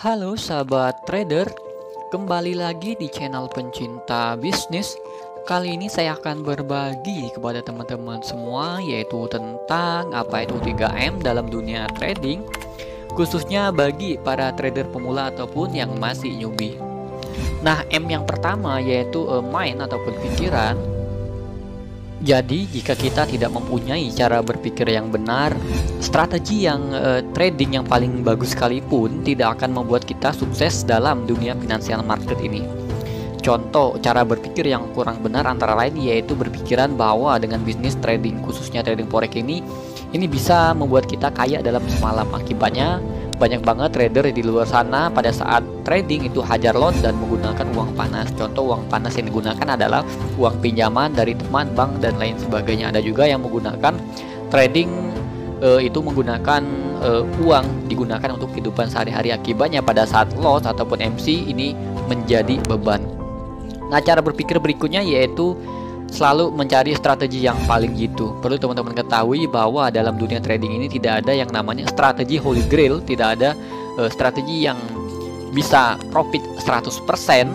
Halo sahabat trader, kembali lagi di channel pencinta bisnis. Kali ini saya akan berbagi kepada teman-teman semua yaitu tentang apa itu 3M dalam dunia trading, khususnya bagi para trader pemula ataupun yang masih newbie. Nah, M yang pertama yaitu mind ataupun pikiran. Jadi, jika kita tidak mempunyai cara berpikir yang benar, strategi yang trading yang paling bagus sekalipun tidak akan membuat kita sukses dalam dunia finansial market ini. Contoh cara berpikir yang kurang benar antara lain yaitu berpikiran bahwa dengan bisnis trading, khususnya trading forex ini bisa membuat kita kaya dalam semalam. Akibatnya banyak banget trader di luar sana pada saat trading itu hajar lot dan menggunakan uang panas. Contoh uang panas yang digunakan adalah uang pinjaman dari teman, bank, dan lain sebagainya. Ada juga yang menggunakan trading itu menggunakan uang digunakan untuk kehidupan sehari-hari. Akibatnya pada saat loss ataupun MC ini menjadi beban. Nah, cara berpikir berikutnya yaitu selalu mencari strategi yang paling jitu. Perlu teman-teman ketahui bahwa dalam dunia trading ini tidak ada yang namanya strategi holy grail, tidak ada strategi yang bisa profit 100%.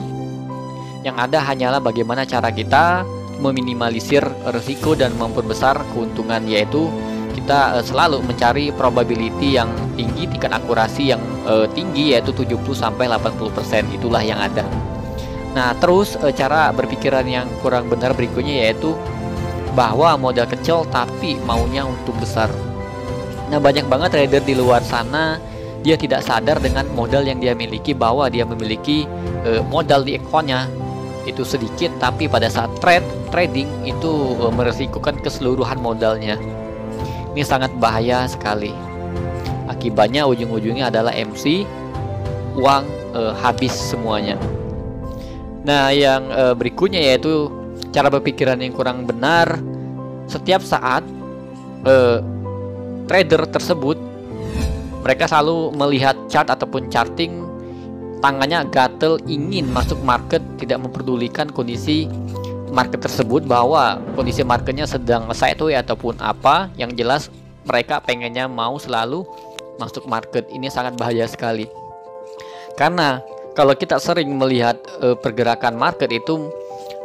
Yang ada hanyalah bagaimana cara kita meminimalisir risiko dan memperbesar keuntungan, yaitu kita selalu mencari probability yang tinggi, tingkat akurasi yang tinggi yaitu 70-80%. Itulah yang ada. Nah, terus cara berpikiran yang kurang benar berikutnya yaitu bahwa modal kecil tapi maunya untung besar. Nah, banyak banget trader di luar sana dia tidak sadar dengan modal yang dia miliki, bahwa dia memiliki modal di akunnya itu sedikit, tapi pada saat trading itu meresikukan keseluruhan modalnya. Ini sangat bahaya sekali. Akibatnya ujung-ujungnya adalah MC, uang habis semuanya. Nah, yang berikutnya yaitu cara berpikiran yang kurang benar. Setiap saat trader tersebut mereka selalu melihat chart ataupun charting, tangannya gatel ingin masuk market, tidak memperdulikan kondisi market tersebut, bahwa kondisi marketnya sedang sideways ataupun apa. Yang jelas mereka pengennya mau selalu masuk market. Ini sangat bahaya sekali, karena kalau kita sering melihat pergerakan market itu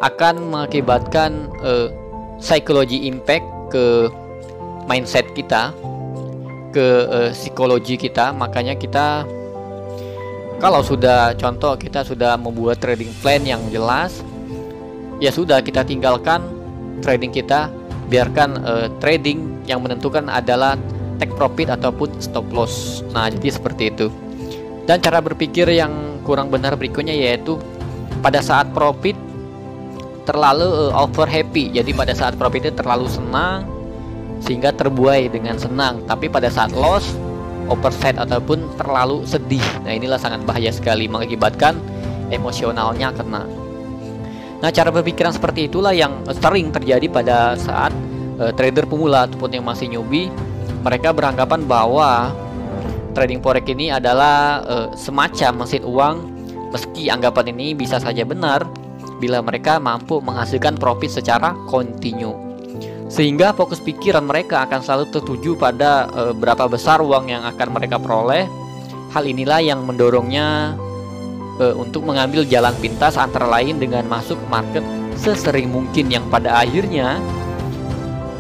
akan mengakibatkan psychology impact ke mindset kita, ke psikologi kita. Makanya kita kalau sudah contoh kita sudah membuat trading plan yang jelas, ya sudah kita tinggalkan trading kita, biarkan trading yang menentukan adalah take profit ataupun stop loss. Nah, jadi seperti itu. Dan cara berpikir yang kurang benar berikutnya yaitu pada saat profit terlalu over happy. Jadi pada saat profitnya terlalu senang sehingga terbuai dengan senang, tapi pada saat loss overset ataupun terlalu sedih. Nah, inilah sangat bahaya sekali, mengakibatkan emosionalnya kena. Nah, cara berpikiran seperti itulah yang sering terjadi pada saat trader pemula ataupun yang masih newbie. Mereka beranggapan bahwa trading forex ini adalah semacam mesin uang, meski anggapan ini bisa saja benar bila mereka mampu menghasilkan profit secara kontinu. Sehingga fokus pikiran mereka akan selalu tertuju pada berapa besar uang yang akan mereka peroleh. Hal inilah yang mendorongnya untuk mengambil jalan pintas, antara lain dengan masuk market sesering mungkin, yang pada akhirnya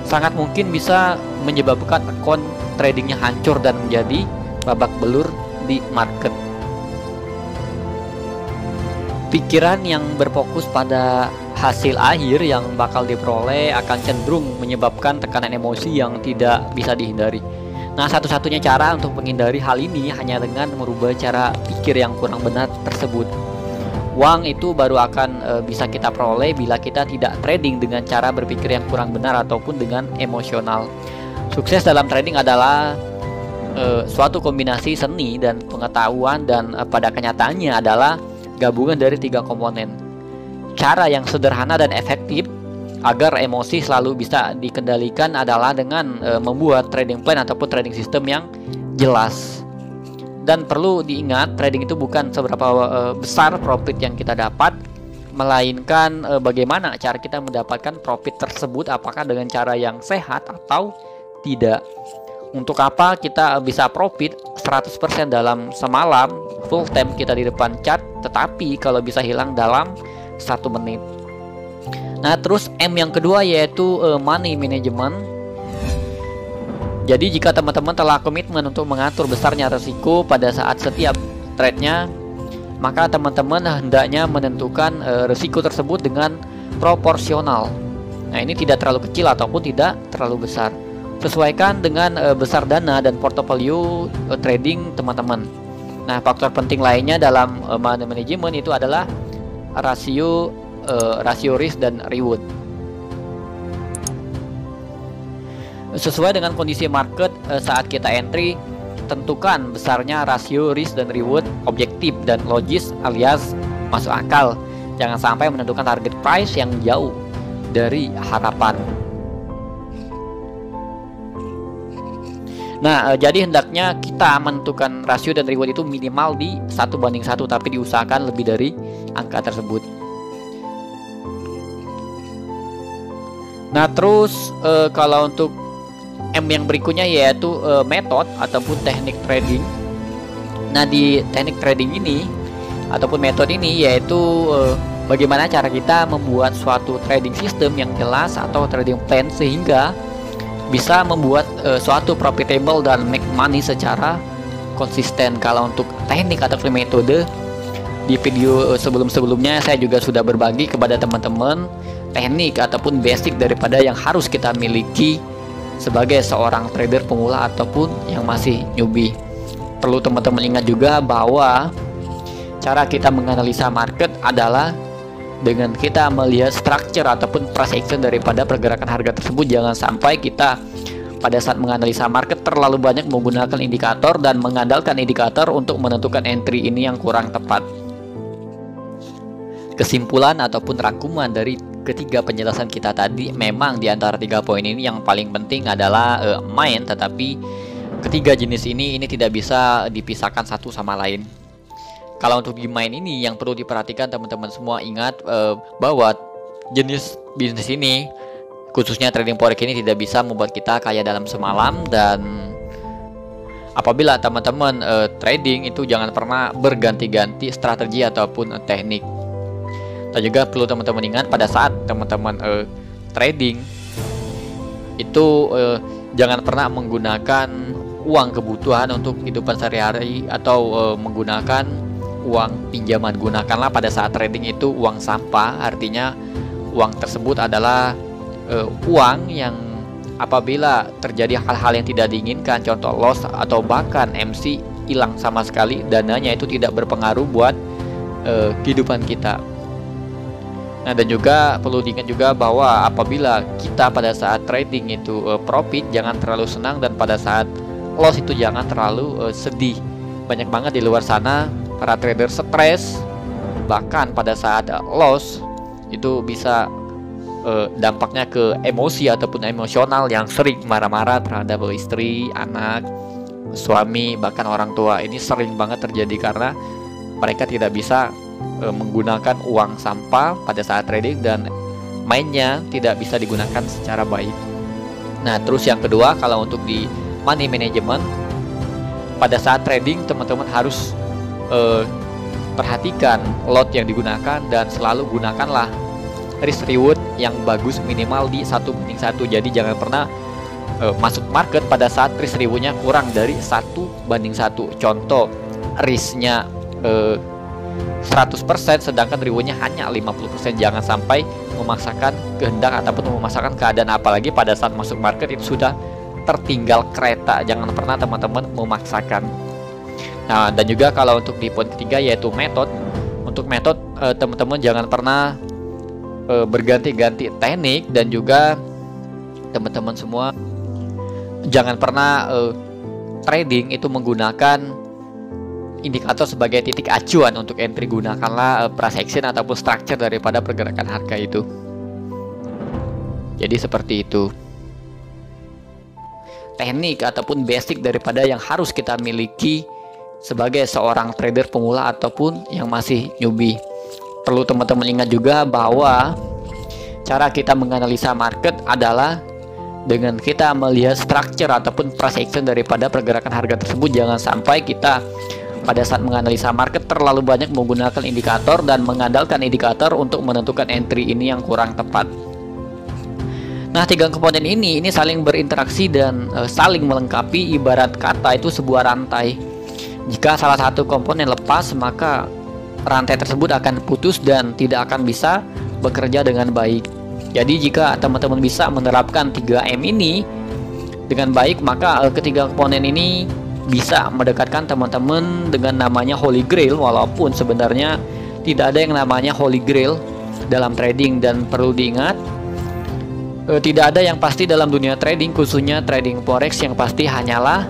sangat mungkin bisa menyebabkan akun tradingnya hancur dan menjadi babak belur di market. Pikiran yang berfokus pada hasil akhir yang bakal diperoleh akan cenderung menyebabkan tekanan emosi yang tidak bisa dihindari. Nah, satu-satunya cara untuk menghindari hal ini hanya dengan merubah cara pikir yang kurang benar tersebut. Uang itu baru akan bisa kita peroleh bila kita tidak trading dengan cara berpikir yang kurang benar ataupun dengan emosional. Sukses dalam trading adalah suatu kombinasi seni dan pengetahuan, dan pada kenyataannya adalah gabungan dari 3 komponen. Cara yang sederhana dan efektif agar emosi selalu bisa dikendalikan adalah dengan membuat trading plan ataupun trading system yang jelas. Dan perlu diingat, trading itu bukan seberapa besar profit yang kita dapat, melainkan bagaimana cara kita mendapatkan profit tersebut, apakah dengan cara yang sehat atau tidak. Untuk apa kita bisa profit 100% dalam semalam full time kita di depan chart, tetapi kalau bisa hilang dalam 1 menit. Nah, terus M yang kedua yaitu money management. Jadi jika teman-teman telah komitmen untuk mengatur besarnya risiko pada saat setiap trade-nya, maka teman-teman hendaknya menentukan risiko tersebut dengan proporsional. Nah, ini tidak terlalu kecil ataupun tidak terlalu besar. Sesuaikan dengan besar dana dan portofolio trading teman-teman. Nah, faktor penting lainnya dalam money management itu adalah rasio risk dan reward. Sesuai dengan kondisi market saat kita entry, tentukan besarnya rasio risk dan reward objektif dan logis alias masuk akal. Jangan sampai menentukan target price yang jauh dari harapan. Nah, jadi hendaknya kita menentukan rasio dan reward itu minimal di 1:1, tapi diusahakan lebih dari angka tersebut. Nah, terus kalau untuk M yang berikutnya yaitu metode ataupun teknik trading. Nah, di teknik trading ini ataupun metode ini yaitu bagaimana cara kita membuat suatu trading system yang jelas atau trading plan sehingga bisa membuat suatu profitable dan make money secara konsisten. Kalau untuk teknik atau metode, di video sebelum-sebelumnya saya juga sudah berbagi kepada teman-teman teknik ataupun basic daripada yang harus kita miliki sebagai seorang trader pemula ataupun yang masih newbie. Perlu teman-teman ingat juga bahwa cara kita menganalisa market adalah dengan kita melihat structure ataupun price action daripada pergerakan harga tersebut. Jangan sampai kita pada saat menganalisa market terlalu banyak menggunakan indikator dan mengandalkan indikator untuk menentukan entry ini yang kurang tepat. Kesimpulan ataupun rangkuman dari ketiga penjelasan kita tadi, memang di antara 3 poin ini yang paling penting adalah main, tetapi ketiga jenis ini tidak bisa dipisahkan satu sama lain. Kalau untuk di main ini yang perlu diperhatikan teman-teman semua, ingat bahwa jenis bisnis ini khususnya trading forex ini tidak bisa membuat kita kaya dalam semalam, dan apabila teman-teman trading itu jangan pernah berganti-ganti strategi ataupun teknik. Dan juga perlu teman-teman ingat pada saat teman-teman trading itu jangan pernah menggunakan uang kebutuhan untuk kehidupan sehari-hari atau menggunakan uang pinjaman. Gunakanlah pada saat trading itu uang sampah, artinya uang tersebut adalah uang yang apabila terjadi hal-hal yang tidak diinginkan, contoh loss atau bahkan MC hilang sama sekali, dananya itu tidak berpengaruh buat kehidupan kita. Nah, dan juga perlu diingat juga bahwa apabila kita pada saat trading itu profit, jangan terlalu senang, dan pada saat loss itu jangan terlalu sedih. Banyak banget di luar sana para trader stres, bahkan pada saat loss itu bisa dampaknya ke emosi ataupun emosional, yang sering marah-marah terhadap istri, anak, suami, bahkan orang tua. Ini sering banget terjadi karena mereka tidak bisa menggunakan uang sampah pada saat trading dan mainnya tidak bisa digunakan secara baik. Nah, terus yang kedua, kalau untuk di money management pada saat trading, teman-teman harus perhatikan lot yang digunakan dan selalu gunakanlah risk reward yang bagus minimal di 1:1. Jadi jangan pernah masuk market pada saat risk rewardnya kurang dari 1:1. Contoh, risknya 100% sedangkan rewardnya hanya 50%. Jangan sampai memaksakan kehendak ataupun memaksakan keadaan, apalagi pada saat masuk market itu sudah tertinggal kereta. Jangan pernah teman-teman memaksakan. Nah, dan juga kalau untuk di poin ketiga yaitu metode. Untuk metode teman-teman jangan pernah berganti-ganti teknik, dan juga teman-teman semua jangan pernah trading itu menggunakan indikator sebagai titik acuan untuk entry. Gunakanlah price action ataupun structure daripada pergerakan harga itu. Jadi seperti itu teknik ataupun basic daripada yang harus kita miliki sebagai seorang trader pemula ataupun yang masih newbie. Perlu teman-teman ingat juga bahwa cara kita menganalisa market adalah dengan kita melihat structure ataupun price action daripada pergerakan harga tersebut. Jangan sampai kita pada saat menganalisa market terlalu banyak menggunakan indikator dan mengandalkan indikator untuk menentukan entry ini yang kurang tepat. Nah, tiga komponen ini saling berinteraksi dan saling melengkapi, ibarat kata itu sebuah rantai. Jika salah satu komponen lepas, maka rantai tersebut akan putus dan tidak akan bisa bekerja dengan baik. Jadi jika teman-teman bisa menerapkan 3M ini dengan baik, maka ketiga komponen ini bisa mendekatkan teman-teman dengan namanya Holy Grail, walaupun sebenarnya tidak ada yang namanya Holy Grail dalam trading. Dan perlu diingat, tidak ada yang pasti dalam dunia trading, khususnya trading forex. Yang pasti hanyalah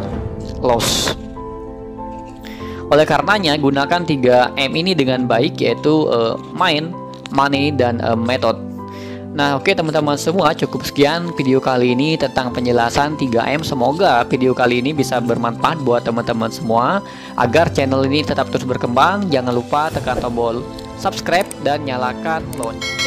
loss. Oleh karenanya, gunakan 3M ini dengan baik, yaitu mind, money, dan method. Nah, oke teman-teman semua, cukup sekian video kali ini tentang penjelasan 3M. Semoga video kali ini bisa bermanfaat buat teman-teman semua. Agar channel ini tetap terus berkembang, jangan lupa tekan tombol subscribe dan nyalakan lonceng.